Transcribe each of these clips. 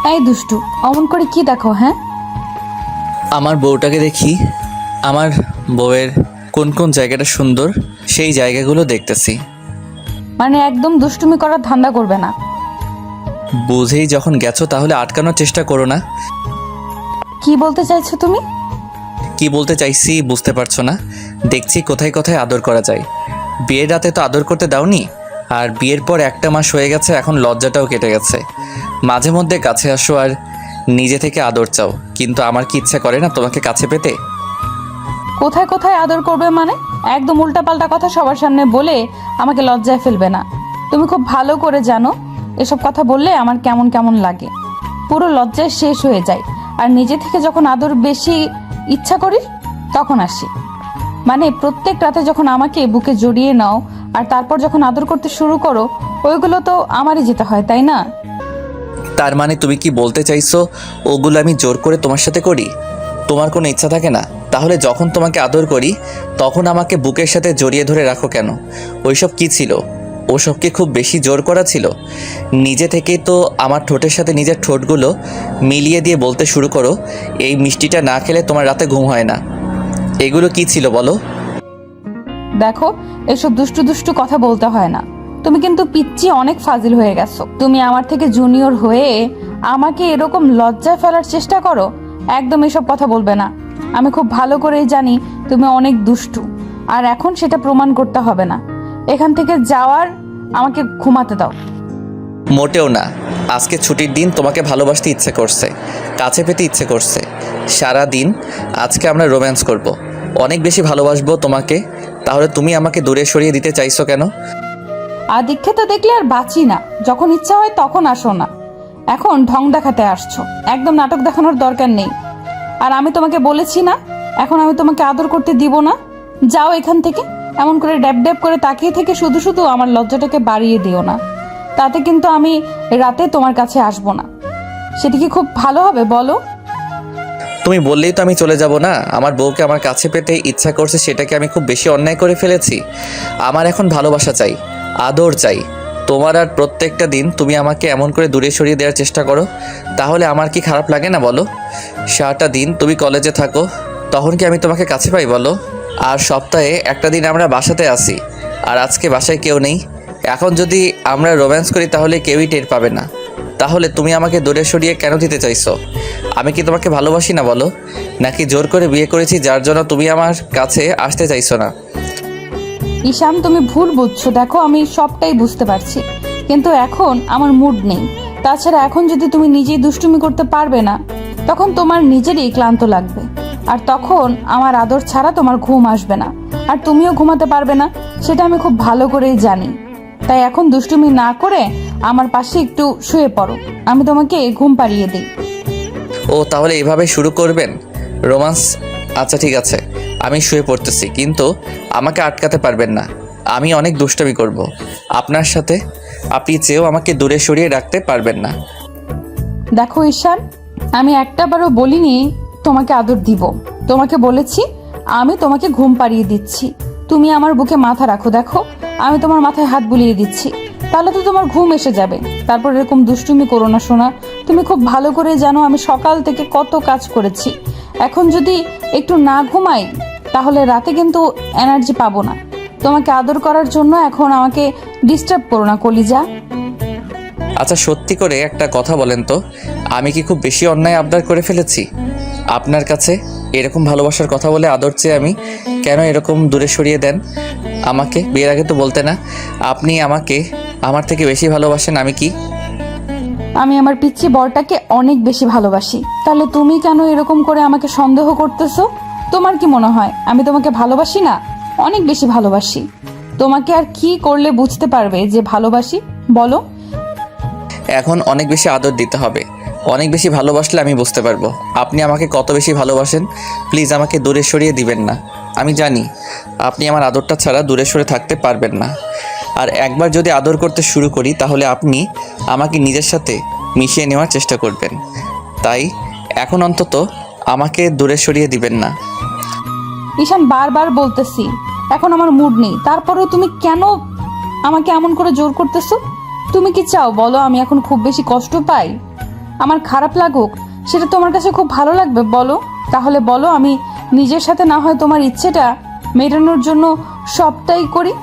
এই দুষ্টু, অমন করে কি দেখো? হ্যাঁ, আমার বউটাকে দেখি। আমার বউয়ের কোন কোন জায়গাটা সুন্দর সেই জায়গাগুলো দেখতেছি। মানে একদম দুষ্টুমি করার ধান্দা করবে না। বুঝেই যখন গেছো তাহলে আটকানোর চেষ্টা করো না। কি বলতে চাইছো তুমি? কি বলতে চাইছি বুঝতে পারছো না? দেখছি কোথায় কোথায় আদর করা যায়। বিয়ের রাতে তো আদর করতে দাওনি, আর বিয়ের পর একটা মাস হয়ে গেছে, এখন লজ্জাটাও কেটে গেছে। মাঝে মধ্যে কাছে আসো আর নিজে থেকে আদর চাও, কিন্তু আমার কি ইচ্ছা করে না তোমাকে কাছে পেতে? কোথায় কোথায় আদর করবে মানে? একদম উল্টাপাল্টা কথা সবার সামনে বলে আমাকে লজ্জায় ফেলবে না। তুমি খুব ভালো করে জানো এসব কথা বললে আমার কেমন কেমন লাগে, পুরো লজ্জায় শেষ হয়ে যায়। আর নিজে থেকে যখন আদর বেশি ইচ্ছা করি তখন আসি। মানে প্রত্যেক রাতে যখন আমাকে বুকে জড়িয়ে নাও আর তারপর যখন আদর করতে শুরু করো, ওইগুলো তো আমারই যেতে হয়, তাই না? তার মানে তুমি কি বলতে চাইছো ওগুলো আমি জোর করে তোমার সাথে করি? তোমার কোনো ইচ্ছা থাকে না? তাহলে যখন তোমাকে আদর করি তখন আমাকে বুকের সাথে জড়িয়ে ধরে রাখো কেন? ওইসব কি ছিল? ওসব কি খুব বেশি জোর করা ছিল? নিজে থেকেই তো আমার ঠোঁটের সাথে নিজের ঠোঁটগুলো মিলিয়ে দিয়ে বলতে শুরু করো, এই মিষ্টিটা না খেলে তোমার রাতে ঘুম হয় না। এগুলো কি ছিল বলো? দেখো, এসব দুষ্টু দুষ্টু কথা বলতে হয় না। তুমি কিন্তু পিচ্চি অনেক ফাজিল হয়ে গেছো। তুমি আমার থেকে জুনিয়র হয়ে আমাকে এরকম লজ্জায় ফেলার চেষ্টা করো। একদম এসব কথা বলবে না। আমি খুব ভালো করেই জানি তুমি অনেক দুষ্টু, আর এখন সেটা প্রমাণ করতে হবে না। এখান থেকে যাওয়ার, আমাকে ঘুমাতে দাও। মোটেও না। আজকে ছুটির দিন, তোমাকে ভালোবাসতে ইচ্ছে করছে, কাছে পেতে ইচ্ছে করছে। সারা দিন আজকে আমরা রোম্যান্স করব, অনেক বেশি ভালোবাসবো তোমাকে। তাহলে তুমি আমাকে দূরে সরিয়ে দিতে চাইছো কেন? আর দীক্ষিত দেখলে আর বাঁচি না। যখন ইচ্ছা হয় তখন আসো না, এখন ঢং দেখাতে আসছো। একদম নাটক দেখানোর দরকার নেই। আর আমি তোমাকে বলেছি না, এখন আমি তোমাকে আদর করতে দিব না। যাও এখান থেকে। এমন করে ড্যাব ড্যাব করে তাকিয়ে থেকে শুধু শুধু আমার লজ্জাটাকে বাড়িয়ে দিও না। তাতে কিন্তু আমি রাতে তোমার কাছে আসবো না। সেটা কি খুব ভালো হবে বলো? তুমি বললেই তো আমি চলে যাব না? আমার বউকে আমার কাছে পেতে ইচ্ছা করছে, সেটাকে আমি খুব বেশি অন্যায় করে ফেলেছি? আমার এখন ভালোবাসা চাই, আদর চাই। তোমার আর প্রত্যেকটা দিন তুমি আমাকে এমন করে দূরে সরিয়ে দেওয়ার চেষ্টা করো, তাহলে আমার কি খারাপ লাগে না বলো? সারাটা দিন তুমি কলেজে থাকো, তখন কি আমি তোমাকে কাছে পাই বলো? আর সপ্তাহে একটা দিন আমরা বাসাতে আসি, আর আজকে বাসায় কেউ নেই। এখন যদি আমরা রোম্যান্স করি তাহলে কেউই টের পাবে না। তাহলে তুমি আমাকে দূরে সরিয়ে কেন দিতে চাইছো? আমি কি তোমাকে ভালোবাসি না বলো? নাকি জোর করে বিয়ে করেছি যার জন্য তুমি আমার কাছে আসতে চাইছো না? ঈশান, তুমি ভুল বুঝছো। দেখো, আমি সবটাই বুঝতে পারছি, কিন্তু এখন আমার মুড নেই। তাছাড়া এখন যদি তুমি নিজেই দুষ্টুমি করতে পারবে না, তখন তোমার নিজেরই ক্লান্ত লাগবে। আর তখন আমার আদর ছাড়া তোমার ঘুম আসবে না, আর তুমিও ঘুমাতে পারবে না। সেটা আমি খুব ভালো করেই জানি। তাই এখন দুষ্টুমি না করে আমার পাশে একটু শুয়ে পড়ো, আমি তোমাকে ঘুম পাড়িয়ে দিই। ও তাহলে এভাবে শুরু করবেন রোমান্স? আচ্ছা ঠিক আছে, আমি শুয়ে পড়তেছি, কিন্তু আমাকে আটকাতে পারবেন না। আমি অনেক দুষ্টামি করব আপনার সাথে। আপনি চেয়েও আমাকে দূরে সরিয়ে রাখতে পারবেন না। দেখো ঈশান, আমি একটাবারও বলিনি তোমাকে আদর দিব। তোমাকে বলেছি আমি তোমাকে ঘুম পাড়িয়ে দিচ্ছি, তুমি আমার বুকে মাথা রাখো। দেখো, আমি তোমার মাথায় হাত বুলিয়ে দিচ্ছি, তাহলে তো তোমার ঘুম এসে যাবে। তারপর এরকম দুষ্টুমি করো না সোনা। তুমি খুব ভালো করে জানো আমি সকাল থেকে কত কাজ করেছি। এখন যদি একটু না ঘুমাই তাহলে রাতে কিন্তু এনার্জি পাবো না। তোমাকে আদর করার জন্য এখন আমাকে ডিস্টার্ব করো না কলিজা। আচ্ছা সত্যি করে একটা কথা বলেন তো, আমি কি খুব বেশি অন্যায় আবদার করে ফেলেছি আপনার কাছে? এরকম ভালোবাসার কথা বলে আদর চেয়ে আমি কেন এরকম দূরে সরিয়ে দেন আমাকে? বিয়ের আগে তো বলতে না আপনি আমাকে আমার থেকে বেশি ভালোবাসেন। আমি কি আমি আমার পিচ্চি বরটাকে অনেক বেশি ভালোবাসি। তাহলে তুমি কেন এরকম করে আমাকে সন্দেহ করতেছো? তোমার কি মনে হয় আমি তোমাকে ভালোবাসি না? অনেক বেশি ভালোবাসি। তোমাকে আর কি করলে বুঝতে পারবে যে ভালোবাসি বলো? এখন অনেক বেশি আদর দিতে হবে, অনেক বেশি ভালোবাসলে আমি বুঝতে পারবো আপনি আমাকে কত বেশি ভালোবাসেন। প্লিজ আমাকে দূরে সরিয়ে দিবেন না। আমি জানি আপনি আমার আদরটা ছাড়া দূরে সরে থাকতে পারবেন না। আর একবার যদি আদর করতে শুরু করি তাহলে আপনি আমাকে নিজের সাথে মিশিয়ে নেওয়ার চেষ্টা করবেন। তাই এখন অন্তত আমাকে দূরে সরিয়ে দিবেন না। ঈশান, বারবার বলতেছি এখন আমার মুড নেই, তারপরেও তুমি কেন আমাকে এমন করে জোর করতেছো? তুমি কি চাও বলো আমি এখন খুব বেশি কষ্ট পাই? আমার খারাপ লাগুক সেটা তোমার কাছে খুব ভালো লাগবে বলো? তাহলে বলো, আমি নিজের সাথে না হয় তোমার ইচ্ছেটা মেটানোর জন্য সবটাই করি,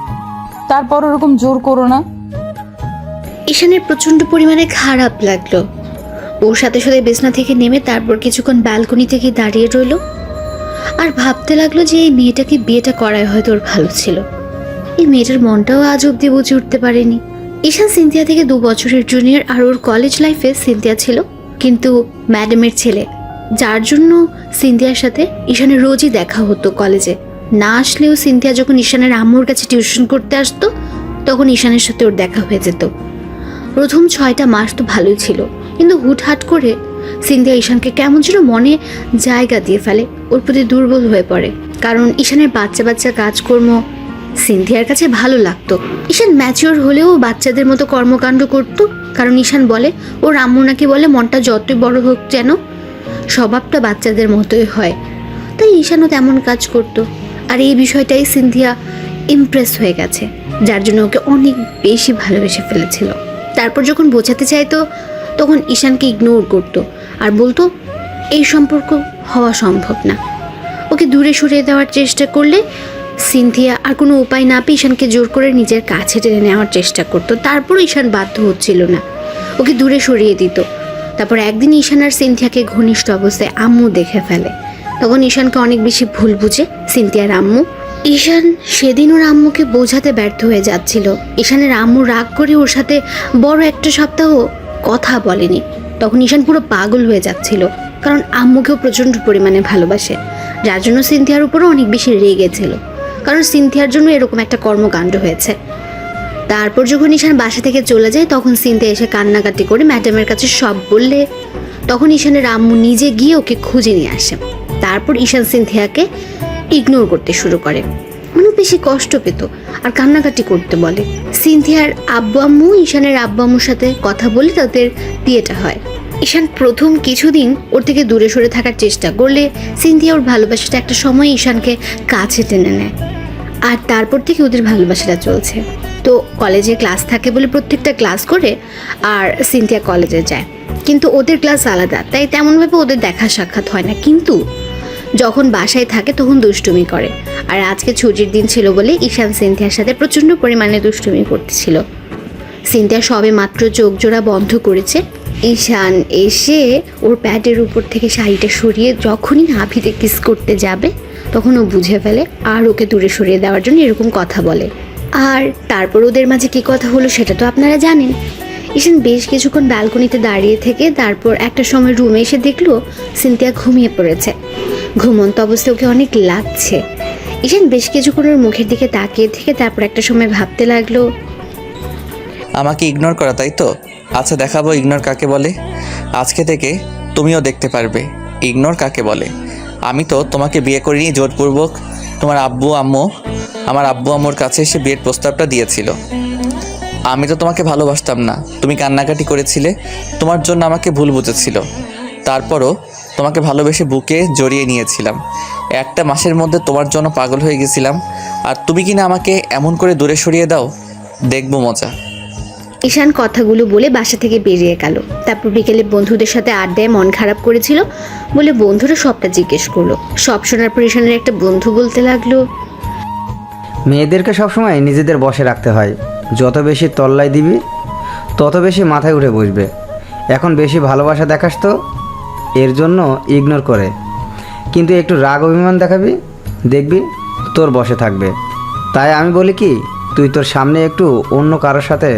তারপর ওরকম জোর করো না। ঈশানের প্রচণ্ড পরিমাণে খারাপ লাগলো। ওর সাথে সাথে বিছনা থেকে নেমে তারপর কিছুক্ষণ ব্যালকনি থেকে দাঁড়িয়ে রইল আর ভাবতে লাগলো যে এই মেয়েটাকে বিয়েটা করায় হয়তো ওর ভালো ছিল। এই মেয়েটার মনটাও আজ অব্দি বুঝে উঠতে পারেনি। ঈশান সিনথিয়া থেকে 2 বছরের জুনিয়র আর ওর কলেজ লাইফে সিনথিয়া ছিল কিন্তু ম্যাডামের ছেলে, যার জন্য সিনথিয়ার সাথে ঈশানের রোজই দেখা হতো কলেজে। না আসলেও সিনথিয়া যখন ঈশানের আম্মুর কাছে টিউশন করতে আসতো তখন ঈশানের সাথে ওর দেখা হয়ে যেত। প্রথম 6টা মাস তো ভালোই ছিল, কিন্তু হুটহাট করে সিনথিয়া ঈশানকে কেমন যেন মনে জায়গা দিয়ে ফেলে, ওর প্রতি দুর্বল হয়ে পড়ে। কারণ ঈশানের বাচ্চা বাচ্চা কাজকর্ম সিনথিয়ার কাছে ভালো লাগতো। ঈশান ম্যাচিওর হলেও বাচ্চাদের মতো কর্মকাণ্ড করতো, কারণ ঈশান বলে ওর আম্মু নাকি বলে মনটা যতই বড় হোক যেন স্বভাবটা বাচ্চাদের মতোই হয়, তাই ঈশানও তেমন কাজ করতো। আর এই বিষয়টাই সিনথিয়া ইমপ্রেস হয়ে গেছে, যার জন্য ওকে অনেক বেশি ভালোবেসে ফেলেছিল। তারপর যখন বোঝাতে চাইতো তখন ঈশানকে ইগনোর করতো আর বলতো এই সম্পর্ক হওয়া সম্ভব না। ওকে দূরে সরিয়ে দেওয়ার চেষ্টা করলে সিনথিয়া আর কোনো উপায় না পেয়ে ঈশানকে জোর করে নিজের কাছে টেনে নেওয়ার চেষ্টা করতো। তারপর ঈশান বাধ্য হচ্ছিল না, ওকে দূরে সরিয়ে দিত। তারপর একদিন ঈশান আর সিনথিয়াকে ঘনিষ্ঠ অবস্থায় আম্মু দেখে ফেলে। তখন ঈশানকে অনেক বেশি ভুল বুঝে সিনথিয়ার আম্মু। ঈশান সেদিন ওর আম্মুকে বোঝাতে ব্যর্থ হয়ে যাচ্ছিল। ঈশানের আম্মু রাগ করে ওর সাথে বড় একটা সপ্তাহ কথা বলেনি। তখন ঈশান পুরো পাগল হয়ে যাচ্ছিল, কারণ আম্মুকেও প্রচণ্ড পরিমাণে ভালোবাসে, যার জন্য সিনথিয়ার উপরও অনেক বেশি রেগেছিল, কারণ সিনথিয়ার জন্য এরকম একটা কর্মকাণ্ড হয়েছে। তারপর যখন ঈশান বাসা থেকে চলে যায় তখন সিনথিয়া এসে কান্নাকাটি করে ম্যাডামের কাছে সব বললে তখন ঈশানের আম্মু নিজে গিয়ে ওকে খুঁজে নিয়ে আসে। তারপর ঈশান সিনথিয়াকে ইগনোর করতে শুরু করে, অনেক বেশি কষ্ট পেত আর কান্নাকাটি করতে বলে। সিনথিয়ার আব্বু আম্মু ঈশানের আব্বু আম্মুর সাথে কথা বলে তাদের বিয়েটা হয়। ঈশান প্রথম কিছুদিন ওর থেকে দূরে সরে থাকার চেষ্টা করলে সিনথিয়া ওর ভালোবাসাটা একটা সময় ঈশানকে কাছে টেনে নেয়, আর তারপর থেকে ওদের ভালোবাসাটা চলছে। তো কলেজে ক্লাস থাকে বলে প্রত্যেকটা ক্লাস করে আর সিনথিয়া কলেজে যায়, কিন্তু ওদের ক্লাস আলাদা, তাই তেমনভাবে ওদের দেখা সাক্ষাৎ হয় না। কিন্তু যখন বাসায় থাকে তখন দুষ্টুমি করে, আর আজকে ছুটির দিন ছিল বলে ঈশান সিনথিয়ার সাথে প্রচণ্ড পরিমাণে দুষ্টুমি করতেছিল। সিনথিয়া সবে মাত্র চোখ জোড়া বন্ধ করেছে, ঈশান এসে ওর প্যাডের উপর থেকে শাড়িটা সরিয়ে যখনই নাভিতে কিস করতে যাবে তখন ও বুঝে ফেলে আর ওকে দূরে সরিয়ে দেওয়ার জন্য এরকম কথা বলে। আর তারপর ওদের মাঝে কী কথা হলো সেটা তো আপনারা জানেন। ঈশান বেশ কিছুক্ষণ ব্যালকনিতে দাঁড়িয়ে থেকে তারপর একটা সময় রুমে এসে দেখলো সিনথিয়া ঘুমিয়ে পড়েছে। ঘুমন্ত অবস্থায় ওকে অনেক লাগছে। ঈশান বেশ কিছুক্ষণ ওর মুখের দিকে তাকিয়ে থেকে তারপর একটা সময় ভাবতে লাগলো, আমাকে ইগনোর করা, তাই তো? আচ্ছা, দেখাবো ইগনোর কাকে বলে। আজকে থেকে তুমিও দেখতে পারবে ইগনোর কাকে বলে। আমি তো তোমাকে বিয়ে করিনি জোরপূর্বক। আমার আব্বু আম্মুর কাছে এসে বিয়ের প্রস্তাবটা দিয়েছিল। আমি তো তোমাকে ভালোবাসতাম না, তুমি কান্নাকাটি করেছিলে, তোমার জন্য আমাকে ভুল বুঝেছিল। তারপরও তোমাকে ভালোবেসে বুকে জড়িয়ে নিয়েছিলাম। একটা মাসের মধ্যে তোমার জন্য পাগল হয়ে গেছিলাম, আর তুমি কিনা আমাকে এমন করে দূরে সরিয়ে দাও, দেখবো মজা। ঈশান কথাগুলো বলে বাসা থেকে বেরিয়ে গেল। তারপর বিকেলে বন্ধুদের সাথে আড্ডায় মন খারাপ করেছিল বলে বন্ধুরা সবটা জিজ্ঞেস করলো। সব শোনার পর ঈশানের একটা বন্ধু বলতে লাগলো, মেয়েদেরকে সবসময় নিজেদের বশে রাখতে হয়, যত বেশি তল্লাই দিবি তত বেশি মাথায় উঠে বসবে। এখন বেশি ভালোবাসা দেখাস তো এর জন্য ইগনোর করে, কিন্তু একটু রাগ অভিমান দেখাবি দেখবি তোর বশে থাকবে। তাই আমি বলি কি, তুই তোর সামনে একটু অন্য কারোর সাথে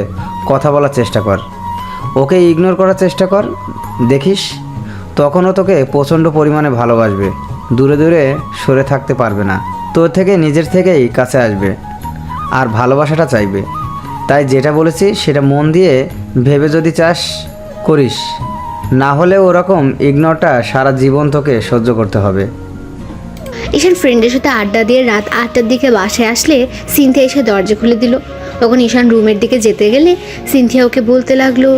কথা বলার চেষ্টা কর, ওকে ইগনোর করার চেষ্টা কর, দেখিস তখনও তোকে প্রচণ্ড পরিমাণে ভালোবাসবে, দূরে দূরে সরে থাকতে পারবে না, তোর থেকে নিজের থেকেই কাছে আসবে আর ভালোবাসাটা চাইবে। তাই যেটা বলেছি সেটা মন দিয়ে ভেবে যদি চাস করিস, না হলে ওরকম ইগনোরটা সারা জীবন তোকে সহ্য করতে হবে। ঈশান ফ্রেন্ডের সাথে আড্ডা দিয়ে রাত 8টার দিকে বাসায় আসলে সিনথিয়া এসে দরজা খুলে দিল। তখন ঈশান রুমের দিকে যেতে গেলে সিনথিয়া ওকে বলতে লাগলো,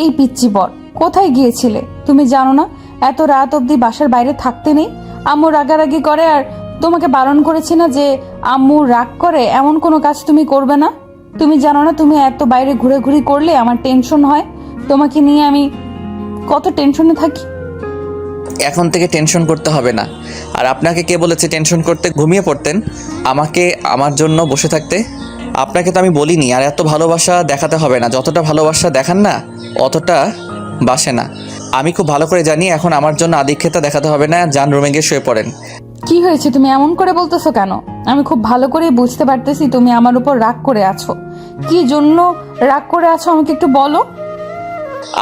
এই পিচ্চি বর, কোথায় গিয়েছিলে? তুমি জানো না এত রাত অবধি বাসার বাইরে থাকতে নেই? আম্মু রাগারাগি করে, আর তোমাকে বারণ করেছি না যে আম্মু রাগ করে এমন কোনো কাজ তুমি করবে না? তুমি জানো না তুমি এত বাইরে ঘুরে ঘুরি করলে আমার টেনশন হয়, তোমাকে নিয়ে আমি কত টেনশনে থাকি। এখন থেকে টেনশন করতে হবে না। আর আপনাকে কে বলেছে টেনশন করতে? ঘুমিয়ে পড়তেন আমাকে আমার জন্য বসে থাকতে। আপনাকে তো আমি বলিনি আর এত ভালোবাসা দেখাতে হবে না। যতটা ভালোবাসা দেখান না অতটা বাসে না। আমি খুব ভালো করে জানি এখন আমার জন্য আধিক্যতা দেখাতে হবে না। যান রুমে গিয়ে শুয়ে পড়েন। কি হয়েছে, তুমি এমন করে বলতেছো কেন? আমি খুব ভালো করে বুঝতে পারতেছি তুমি আমার উপর রাগ করে আছো। কি জন্য রাগ করে আছো আমাকে একটু বলো।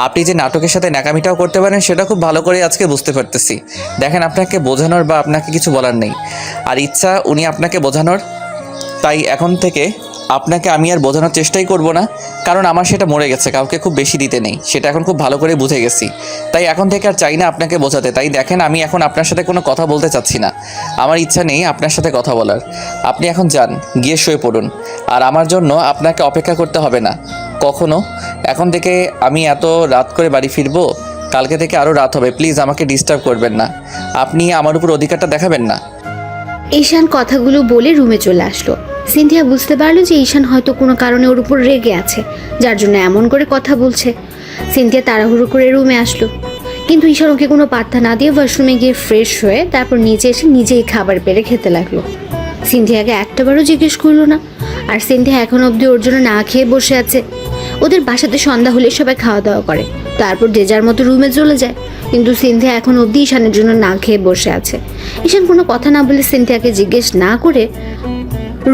আপনি যে নাটকের সাথে ন্যাকামিটাও করতে পারেন সেটা খুব ভালো করে আজকে বুঝতে পারতেছি। দেখেন, আপনাকে বোঝানোর বা আপনাকে কিছু বলার নেই। আর ইচ্ছা উনি আপনাকে বোঝানোর, তাই এখন থেকে আপনাকে আমি আর বোঝানোর চেষ্টাই করব না, কারণ আমার সেটা মরে গেছে। কাউকে খুব বেশি দিতে নেই, সেটা এখন খুব ভালো করে বুঝে গেছি। তাই এখন থেকে আর চাই না আপনাকে বোঝাতে। তাই দেখেন, আমি এখন আপনার সাথে কোনো কথা বলতে চাচ্ছি না। আমার ইচ্ছা নেই আপনার সাথে কথা বলার। আপনি এখন যান, গিয়ে শুয়ে পড়ুন। আর আমার জন্য আপনাকে অপেক্ষা করতে হবে না কখনো। এখন থেকে আমি এত রাত করে বাড়ি ফিরবো, কালকে থেকে আরও রাত হবে। প্লিজ আমাকে ডিস্টার্ব করবেন না। আপনি আমার উপর অধিকারটা দেখাবেন না। ঈশান কথাগুলো বলে রুমে চলে আসলো। সিনথিয়া বুঝতে পারলো যে ঈশান হয়তো কোনো কারণে ওর উপর রেগে আছে, যার জন্য এমন করে কথা বলছে। সিনথিয়া তাড়াহুড়ো করে রুমে আসলো, কিন্তু ঈশান ওকে কোনো পাত্তা না দিয়ে ওয়াশরুমে গিয়ে ফ্রেশ হয়ে তারপর নিচে এসে নিজেই খাবার বেড়ে খেতে লাগলো। সিনথিয়াকে একটাবারও জিজ্ঞেস করলো না। আর সিনথিয়া এখন অবধি ওর জন্য না খেয়ে বসে আছে। ওদের বাসাতে সন্ধ্যা হলে সবাই খাওয়া দাওয়া করে, তারপর যে যার মতো রুমে চলে যায়। কিন্তু সিনথিয়া এখন অবধি ঈশানের জন্য না খেয়ে বসে আছে। ঈশান কোনো কথা না বলে সিনথিয়াকে জিজ্ঞেস না করে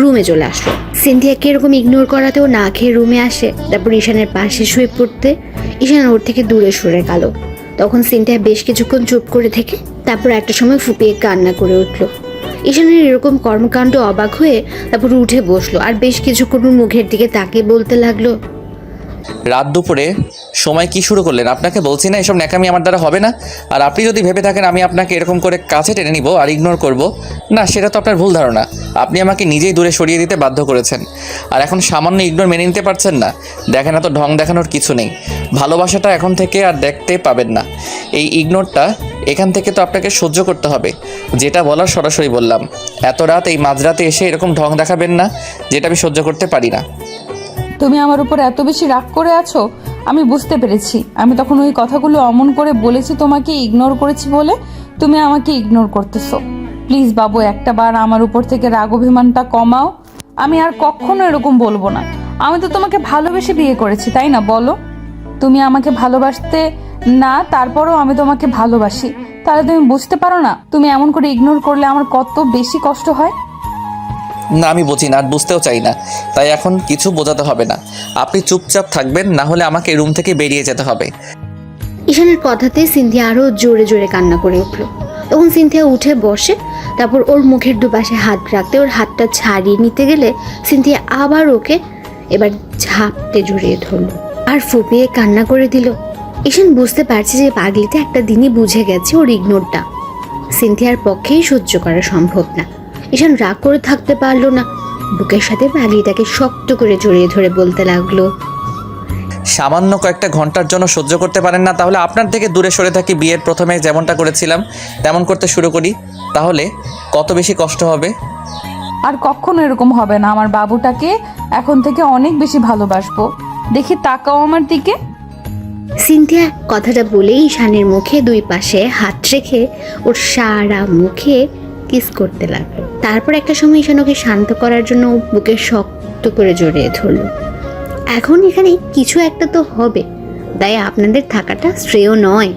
রুমে চলে আসলো। সিনথিয়াকে এরকম ইগনোর করাতে ও না খেয়ে রুমে আসে, তারপর ঈশানের পাশে শুয়ে পড়তে ঈশান ওর থেকে দূরে সরে গেল। তখন সিনথিয়া বেশ কিছুক্ষণ চুপ করে থেকে তারপর একটা সময় ফুপিয়ে কান্না করে উঠলো। ঈশানের এরকম কর্মকাণ্ড অবাক হয়ে তারপর উঠে বসলো আর বেশ কিছুক্ষণ মুখের দিকে তাকিয়ে বলতে লাগলো, রাত দুপুরে সময় কি শুরু করলেন? আপনাকে বলছি না এসব ন্যাকামি আমার দ্বারা হবে না। আর আপনি যদি ভেবে থাকেন আমি আপনাকে এরকম করে কাছে টেনে নিব আর ইগনোর করব, না, সেটা তো আপনার ভুল ধারণা। আপনি আমাকে নিজেই দূরে সরিয়ে দিতে বাধ্য করেছেন, আর এখন সামান্য ইগনোর মেনে নিতে পারছেন না। দেখেন, এত ঢং দেখানোর কিছু নেই। ভালোবাসাটা এখন থেকে আর দেখতে পাবেন না। এই ইগনোরটা এখান থেকে তো আপনাকে সহ্য করতে হবে। যেটা বলার সরাসরি বললাম। এত রাত এই মাঝরাতে এসে এরকম ঢং দেখাবেন না, যেটা আমি সহ্য করতে পারি না। তুমি আমার উপর এত বেশি রাগ করে আছো আমি বুঝতে পেরেছি। আমি তখন ওই কথাগুলো অমন করে বলেছি তোমাকে ইগনোর করেছি বলে তুমি আমাকে ইগনোর করতেছো। প্লিজ বাবু, একটা বার আমার উপর থেকে রাগ অভিমানটা কমাও। আমি আর কখনো এরকম বলবো না। আমি তো তোমাকে ভালোবেসে বিয়ে করেছি, তাই না বলো? তুমি আমাকে ভালোবাসতে না, তারপরও আমি তোমাকে ভালোবাসি। তাহলে তুমি বুঝতে পারো না তুমি এমন করে ইগনোর করলে আমার কত বেশি কষ্ট হয়? না, আমি বুঝি না আর বুঝতেও চাই না। তাই এখন কিছু বোঝাতে হবে না। আপনি চুপচাপ থাকবেন, না হলে আমাকে রুম থেকে বেরিয়ে যেতে হবে। ঈশানের কথাতে সিনথিয়া আরো জোরে জোরে কান্না করে উঠলো। তখন সিনথিয়া উঠে বসে তারপর ওর মুখের দুপাশে হাত রাখতে ওর হাতটা ছাড়িয়ে নিতে গেলে সিনথিয়া আবার ওকে এবার ঝাপটে জড়িয়ে ধরলো আর ফুপিয়ে কান্না করে দিল। ঈশান বুঝতে পারছে যে পাগলিতে একটা দিনই বুঝে গেছে ওর ইগনোরটা সিনথিয়ার পক্ষেই সহ্য করা সম্ভব না। ঈশান রাগ করে থাকতে পারলো না, বুকের সাথে পাগলিটাকে শক্ত করে জড়িয়ে ধরে বলতে লাগলো, সামান্য কয়েকটা ঘন্টার জন্য সহ্য করতে পারেন না? তাহলে আপনার থেকে দূরে সরে থাকি, বিয়ের প্রথমে যেমনটা করেছিলাম তেমন করতে শুরু করি, তাহলে কত বেশি কষ্ট হবে। আর কখনো এরকম হবে না। আমার বাবুটাকে এখন থেকে অনেক বেশি ভালোবাসবো। দেখি, তাকাও আমার দিকে। সিনথিয়া কথাটা বলেই ঈশানের মুখে দুই পাশে হাত রেখে ওর সারা মুখে কিস করতে লাগলো। তারপর একটা সময় ঈশান ওকে শান্ত করার জন্য বুকে শক্ত করে জড়িয়ে ধরলো। এখন এখানে কিছু একটা তো হবে, তাই আপনাদের থাকাটা শ্রেয় নয়।